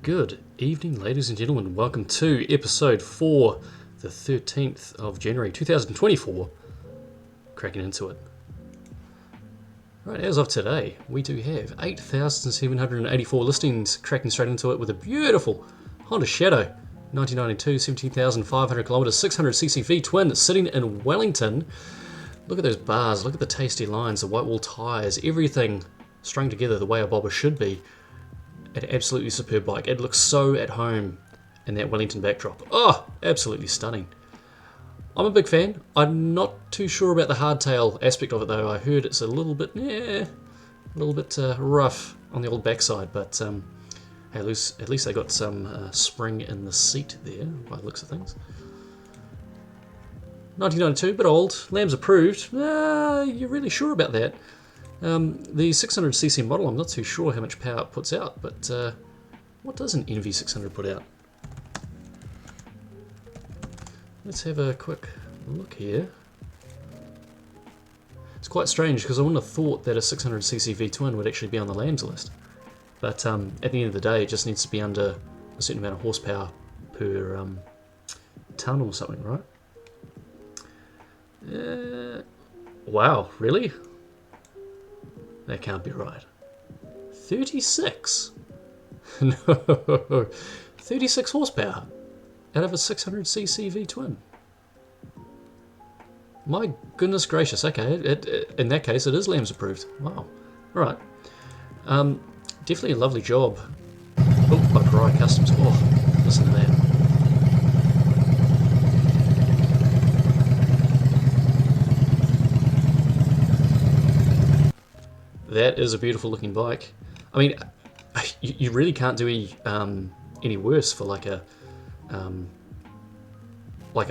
Good evening, ladies and gentlemen. Welcome to episode 4, the 13th of January 2024. Cracking into it. Right, as of today, we do have 8,784 listings, cracking straight into it with a beautiful Honda Shadow 1992, 17,500 kilometers, 600cc V-twin sitting in Wellington. Look at those bars, look at the tasty lines, the white wall tyres, everything strung together the way a bobber should be. An absolutely superb bike. It looks so at home in that Wellington backdrop. Oh, absolutely stunning. I'm a big fan. I'm not too sure about the hardtail aspect of it though. I heard it's a little bit rough on the old backside, but hey, at least they got some spring in the seat there by the looks of things. 1992, bit old. Lambs approved. You're really sure about that? The 600cc model, I'm not too sure how much power it puts out, but what does an NV600 put out? Let's have a quick look here. It's quite strange because I wouldn't have thought that a 600cc V-twin would actually be on the Lambs list. But at the end of the day, it just needs to be under a certain amount of horsepower per ton or something, right? Wow, really? That can't be right. 36? No. 36 horsepower out of a 600cc V-twin. My goodness gracious. Okay, in that case, it is Lambs approved. Wow. Alright. Definitely a lovely job. Oh, by Karai Customs. Oh, listen to that. That is a beautiful looking bike. I mean, you really can't do any worse for like a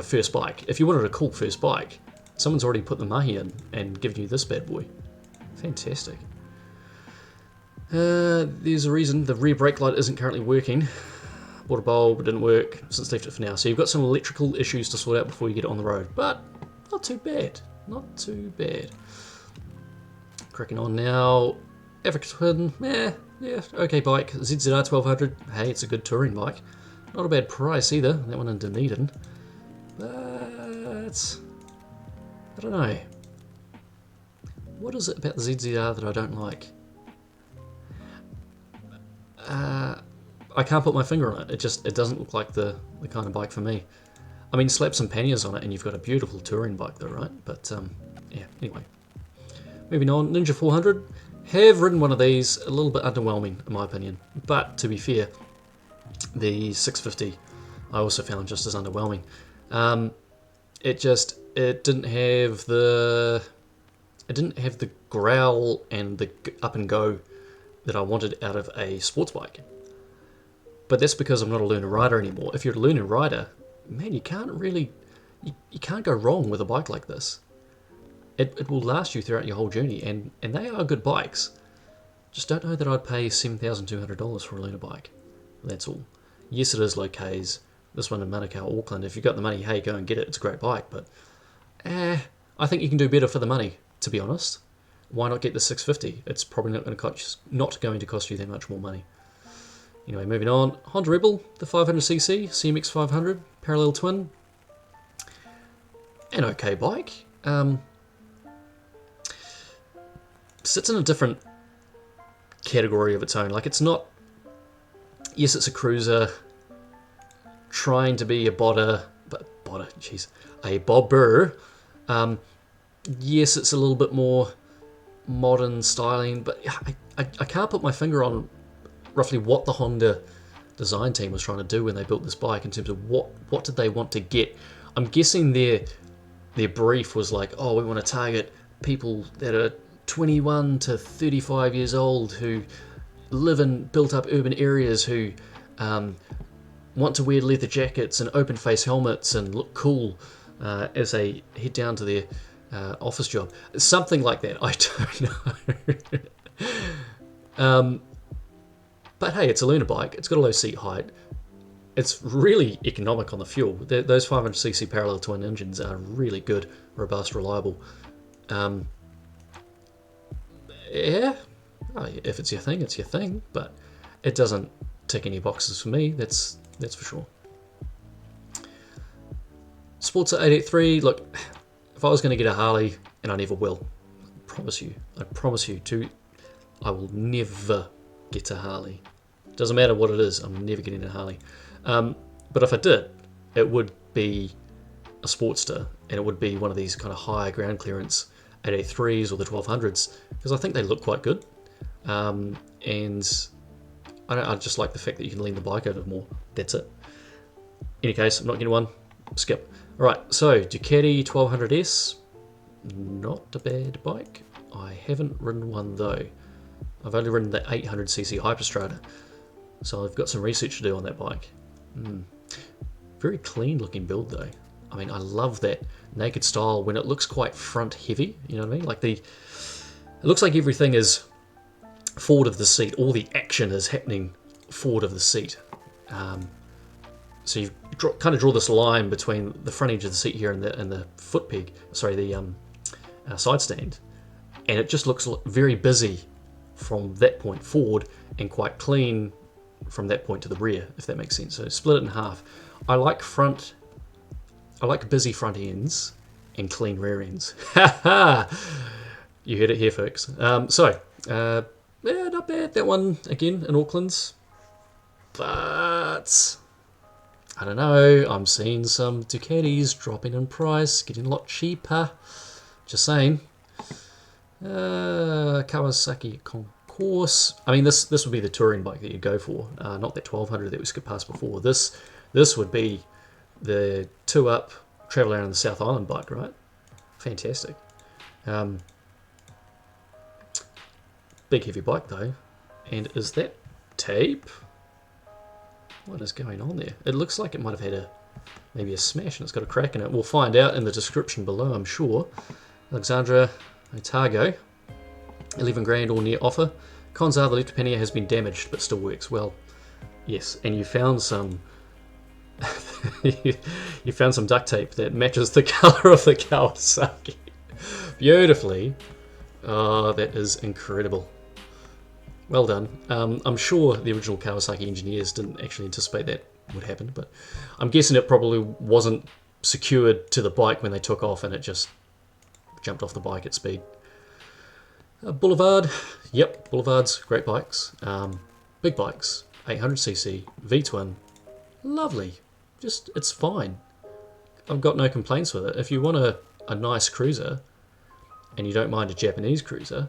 first bike. If you wanted a cool first bike, someone's already put the mahi in and given you this bad boy. Fantastic. There's a reason the rear brake light isn't currently working. Bought a bulb, it didn't work, since left it for now. So you've got some electrical issues to sort out before you get it on the road, but not too bad. Not too bad. Cracking on now. Africa Twin, yeah, okay bike. ZZR 1200, hey, it's a good touring bike. Not a bad price either, that one in Dunedin. But, I don't know. What is it about the ZZR that I don't like? I can't put my finger on it. It doesn't look like the kind of bike for me. I mean, slap some panniers on it and you've got a beautiful touring bike though, right? But, yeah, anyway. Moving on, Ninja 400. Have ridden one of these, a little bit underwhelming in my opinion. But to be fair, the 650 I also found just as underwhelming. It didn't have the growl and the up and go that I wanted out of a sports bike. But that's because I'm not a learner rider anymore. If you're a learner rider, man, you can't go wrong with a bike like this. It will last you throughout your whole journey, and they are good bikes. Just don't know that I'd pay $7,200 for a lunar bike. That's all. Yes, it is low Ks. This one in Manukau, Auckland. If you've got the money, hey, go and get it. It's a great bike, but I think you can do better for the money, to be honest. Why not get the 650? It's probably not going to cost you that much more money. Anyway, moving on. Honda Rebel, the 500cc, CMX 500, parallel twin. An okay bike. Sits in a different category of its own. Like, it's not... Yes, it's a cruiser trying to be a bobber. Yes, it's a little bit more modern styling, but I can't put my finger on roughly what the Honda design team was trying to do when they built this bike in terms of what did they want to get. I'm guessing their brief was like, oh, we want to target people that are 21 to 35 years old who live in built-up urban areas who want to wear leather jackets and open-face helmets and look cool as they head down to their office job. Something like that. I don't know. But hey, it's a lunar bike. It's got a low seat height. It's really economic on the fuel. Those 500cc parallel twin engines are really good, robust, reliable. Yeah, if it's your thing, it's your thing, but it doesn't tick any boxes for me, that's for sure. Sports at 883, look, if I was going to get a Harley, and I never will, I promise you, I will never get a Harley. Doesn't matter what it is, I'm never getting a Harley. But if I did, it would be a Sportster, and it would be one of these kind of higher ground clearance 883s or the 1200s, because I think they look quite good. And I just like the fact that you can lean the bike over more. That's it. In any case, I'm not getting one. Skip. Alright, so Ducati 1200S. Not a bad bike. I haven't ridden one though. I've only ridden the 800cc Hyperstrada. So I've got some research to do on that bike. Very clean looking build though. I mean, I love that naked style when it looks quite front heavy, you know what I mean? Like it looks like everything is forward of the seat. All the action is happening forward of the seat. So you kind of draw this line between the front edge of the seat here and the foot peg, sorry, the side stand, and it just looks very busy from that point forward and quite clean from that point to the rear, if that makes sense. So split it in half. I like busy front ends and clean rear ends. Ha ha! You heard it here, folks. Yeah, not bad. That one again in Auckland's, but I don't know. I'm seeing some Ducatis dropping in price, getting a lot cheaper. Just saying. Kawasaki Concourse. I mean, this would be the touring bike that you go for, not that 1200 that we skipped past before. This would be the 2-up travel around the South Island bike, right? Fantastic. Big heavy bike though. And is that tape? What is going on there? It looks like it might have had maybe a smash and it's got a crack in it. We'll find out in the description below, I'm sure. Alexandra Otago, 11 grand all near offer. Cons are the left pannier has been damaged but still works well. Yes, and you found some you found some duct tape that matches the colour of the Kawasaki beautifully. Oh, that is incredible. Well done. I'm sure the original Kawasaki engineers didn't actually anticipate that would happen, but I'm guessing it probably wasn't secured to the bike when they took off and it just jumped off the bike at speed. Boulevard. Yep, Boulevards, great bikes. Big bikes, 800cc, V-twin. Lovely. Just, it's fine. I've got no complaints with it. If you want a nice cruiser and you don't mind a Japanese cruiser,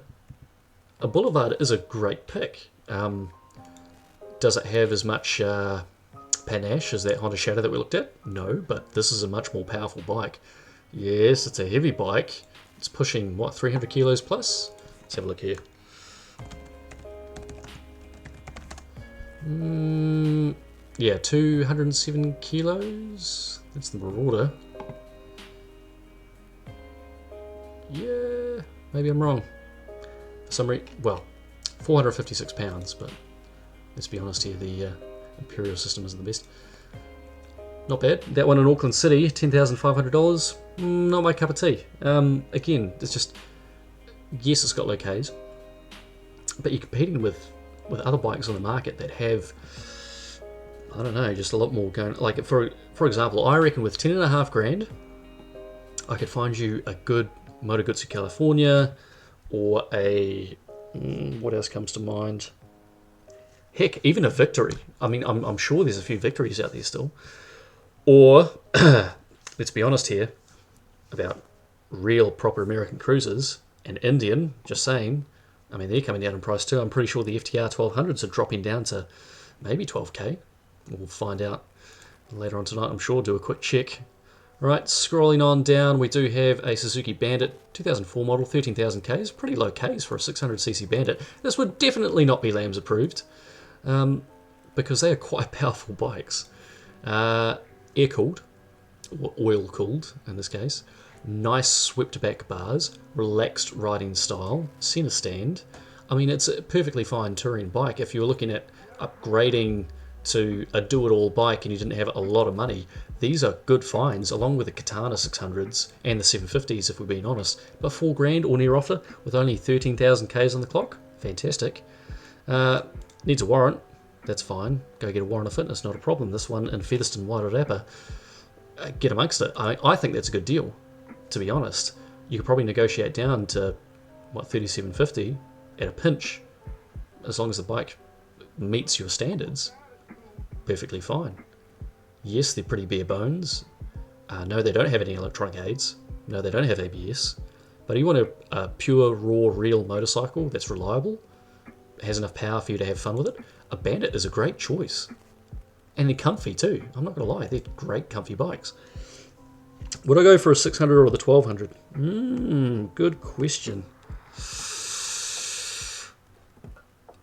a Boulevard is a great pick. Does it have as much panache as that Honda Shadow that we looked at? No, but this is a much more powerful bike. Yes, it's a heavy bike. It's pushing, what, 300 kilos plus? Let's have a look here. Yeah, 207 kilos. That's the Marauder. Yeah, maybe I'm wrong. Well, 456 pounds, but let's be honest here, the Imperial system isn't the best. Not bad. That one in Auckland City, $10,500. Not my cup of tea. Again, it's just, yes, it's got low Ks, but you're competing with other bikes on the market that have, I don't know, just a lot more going. Like for example, I reckon with 10.5 grand, I could find you a good Moto Guzzi California, or a what else comes to mind? Heck, even a Victory. I mean, I'm sure there's a few Victories out there still. Or let's be honest here about real proper American cruisers, and Indian. Just saying. I mean, they're coming down in price too. I'm pretty sure the FTR 1200s are dropping down to maybe 12k. We'll find out later on tonight, I'm sure. Do a quick check. Right, scrolling on down, we do have a Suzuki Bandit 2004 model, 13,000 Ks. Pretty low Ks for a 600cc Bandit. This would definitely not be LAMS approved, because they are quite powerful bikes. Air-cooled, or oil-cooled in this case. Nice swept-back bars, relaxed riding style, centre stand. I mean, it's a perfectly fine touring bike. If you're looking at upgrading to a do-it-all bike and you didn't have a lot of money, these are good finds, along with the Katana 600s and the 750s, if we're being honest. But 4 grand or near offer with only 13,000 Ks on the clock, fantastic. Needs a warrant. That's fine. Go get a warrant of fitness, not a problem. This one in Featherston Wairarapa, get amongst it. I think that's a good deal, to be honest. You could probably negotiate down to, what, 37.50 at a pinch, as long as the bike meets your standards. Perfectly fine. Yes, they're pretty bare bones. No, they don't have any electronic aids. No, they don't have ABS. But you want a pure, raw, real motorcycle that's reliable, has enough power for you to have fun with it, a Bandit is a great choice. And they're comfy too. I'm not going to lie, they're great, comfy bikes. Would I go for a 600 or the 1200? Good question.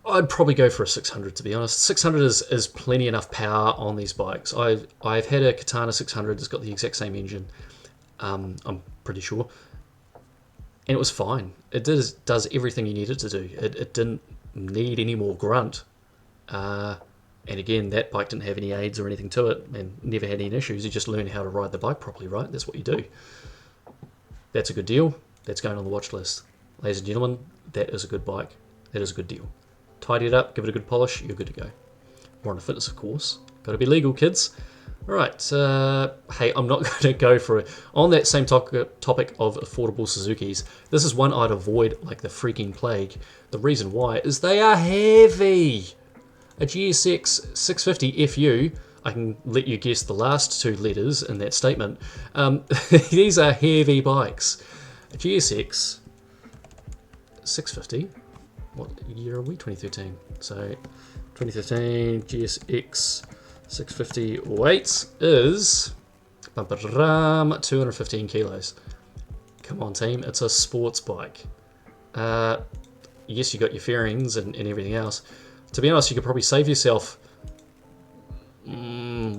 I'd probably go for a 600, to be honest. 600 is plenty enough power on these bikes. I've had a Katana 600 that's got the exact same engine, I'm pretty sure. And it was fine. It does everything you need it to do. It didn't need any more grunt. And again, that bike didn't have any aids or anything to it and never had any issues. You just learn how to ride the bike properly, right? That's what you do. That's a good deal. That's going on the watch list. Ladies and gentlemen, that is a good bike. That is a good deal. Tidy it up, give it a good polish, you're good to go. Warrant of fitness, of course. Got to be legal, kids. All right. Hey, I'm not going to go for it. On that same topic of affordable Suzukis, this is one I'd avoid like the freaking plague. The reason why is they are heavy. A GSX 650 FU, I can let you guess the last two letters in that statement. These are heavy bikes. A GSX 650, what year are we? 2013. So 2013 GSX 650 weight is 215 kilos. Come on, team, it's a sports bike. Yes, you got your fairings and everything else. To be honest, you could probably save yourself, 10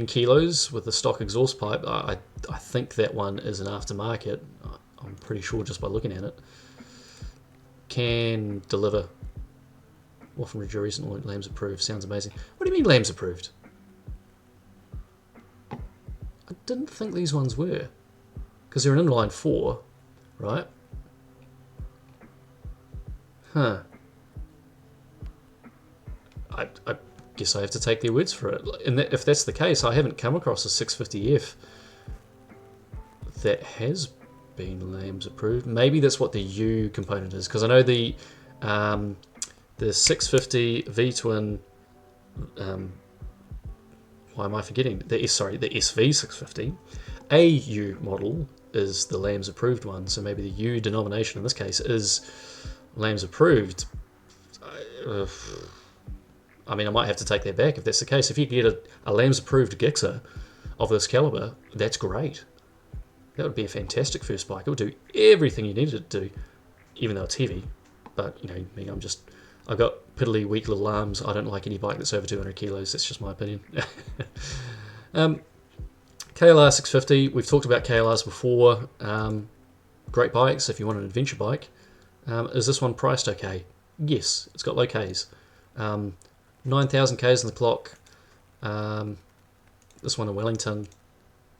kilos with the stock exhaust pipe. I think that one is an aftermarket. I'm pretty sure just by looking at it. Can deliver. Often reduced and lambs approved. Sounds amazing. What do you mean lambs approved? I didn't think these ones were. Because they're an inline 4, right? Huh. I guess I have to take their words for it. And if that's the case, I haven't come across a 650F that has been lambs approved. Maybe that's what the U component is, because I know the 650 V-twin. Why am I forgetting? The SV 650 AU model is the lambs approved one. So maybe the U denomination in this case is lambs approved. I mean, I might have to take that back if that's the case. If you get a lambs approved Gixxer of this caliber, that's great. That would be a fantastic first bike. It would do everything you needed it to do, even though it's heavy. But, you know, me, I've got piddly, weak little arms. I don't like any bike that's over 200 kilos. That's just my opinion. KLR 650. We've talked about KLRs before. Great bikes if you want an adventure bike. Is this one priced okay? Yes, it's got low Ks. 9,000 Ks on the clock. This one in Wellington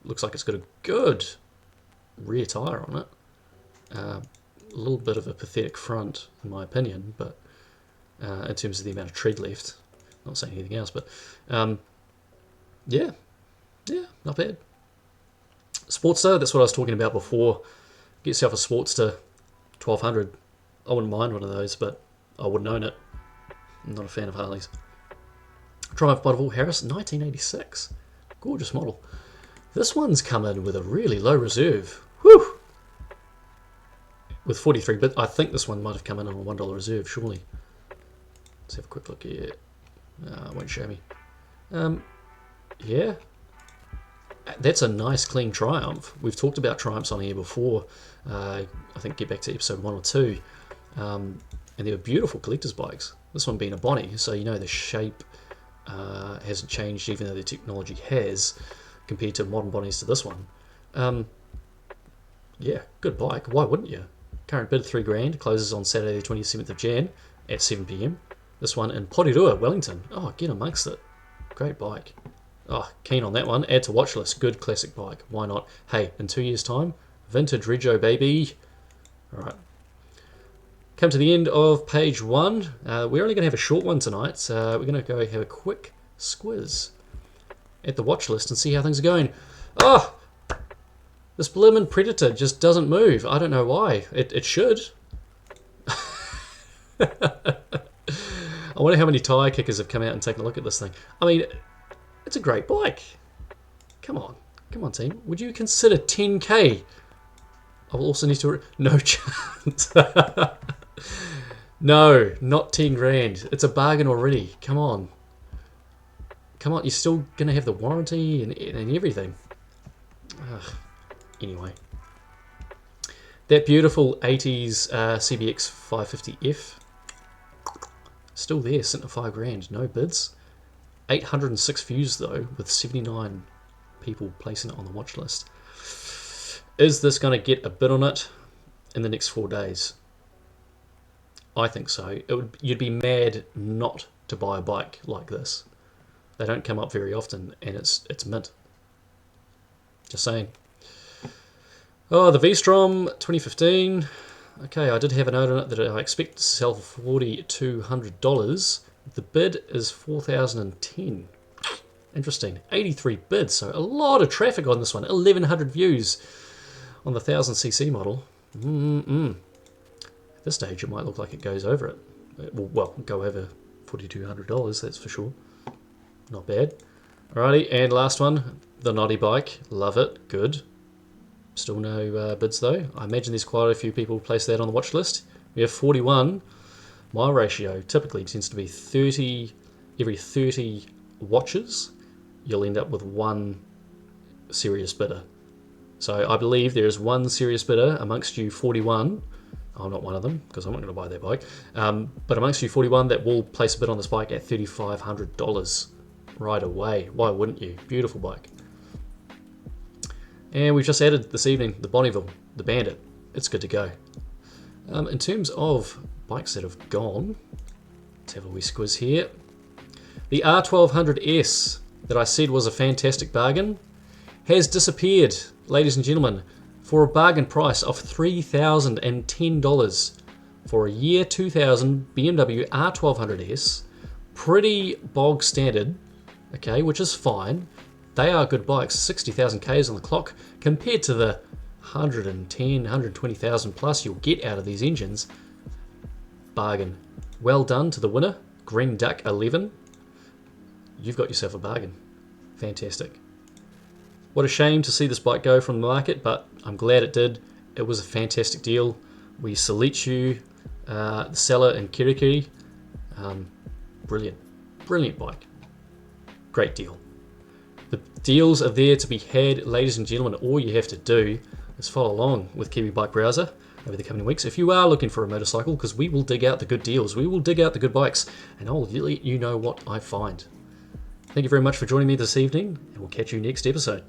looks like it's got a good rear tyre on it. A little bit of a pathetic front, in my opinion, but in terms of the amount of tread left, not saying anything else, but yeah, not bad. Sportster, that's what I was talking about before. Get yourself a Sportster 1200. I wouldn't mind one of those, but I wouldn't own it. I'm not a fan of Harleys. Triumph Bonneville Harris 1986. Gorgeous model. This one's come in with a really low reserve. Whew! With 43, but I think this one might have come in on a $1 reserve, surely. Let's have a quick look here. It won't show me. Yeah. That's a nice clean Triumph. We've talked about Triumphs on here before. I think get back to episode 1 or 2. And they were beautiful collector's bikes. This one being a Bonnie, so you know the shape hasn't changed, even though the technology has, compared to modern Bonnies to this one. Yeah, good bike. Why wouldn't you? Current bid $3,000, closes on Saturday the 27th of Jan at 7 PM. This one in Porirua, Wellington. Oh, get amongst it. Great bike. Oh, keen on that one. Add to watch list. Good classic bike. Why not? Hey, in 2 years' time, vintage Rego, baby. All right. come to the end of page 1. We're only going to have a short one tonight, so we're going to go have a quick squiz at the watch list and see how things are going. Oh! This blimmin' Predator just doesn't move. I don't know why. It should. I wonder how many tyre kickers have come out and taken a look at this thing. I mean, it's a great bike. Come on. Come on, team. Would you consider 10k? I will also need to... No chance. No, not 10 grand. It's a bargain already. Come on. Come on, you're still going to have the warranty and everything. Ugh. Anyway. That beautiful 80s CBX 550F. Still there, sitting at 5 grand. No bids. 806 views though, with 79 people placing it on the watch list. Is this going to get a bid on it in the next 4 days? I think so. You'd be mad not to buy a bike like this. They don't come up very often, and it's mint. Just saying. Oh, the V-Strom 2015. Okay, I did have a note on it that I expect to sell for $4,200. The bid is $4,010. Interesting. 83 bids, so a lot of traffic on this one. 1,100 views on the 1000cc model. At this stage, it might look like it goes over it. It will, well, go over $4,200, that's for sure. Not bad. Alrighty, and last one, the Noddy bike. Love it, good. Still no bids though. I imagine there's quite a few people place that on the watch list. We have 41. My ratio typically tends to be 30, every 30 watches, you'll end up with one serious bidder. So I believe there is one serious bidder amongst you 41. I'm not one of them because I'm not going to buy their bike. But amongst you 41 that will place a bid on this bike at $3,500 right away. Why wouldn't you? Beautiful bike. And we've just added this evening the Bonneville, the Bandit. It's good to go. In terms of bikes that have gone, let's have a wee squiz here. The R1200S that I said was a fantastic bargain has disappeared, ladies and gentlemen, for a bargain price of $3,010 for a year 2000 BMW R1200S. Pretty bog standard, okay, which is fine. They are good bikes, 60,000 Ks on the clock, compared to the 110, 120,000 plus you'll get out of these engines. Bargain. Well done to the winner, Green Duck 11. You've got yourself a bargain. Fantastic. What a shame to see this bike go from the market, but I'm glad it did. It was a fantastic deal. We salute you, the seller in Kirikiri. Brilliant. Brilliant bike. Great deal. The deals are there to be had, ladies and gentlemen. All you have to do is follow along with Kiwi Bike Browser over the coming weeks. If you are looking for a motorcycle, because we will dig out the good deals, we will dig out the good bikes, and I'll let you know what I find. Thank you very much for joining me this evening, and we'll catch you next episode.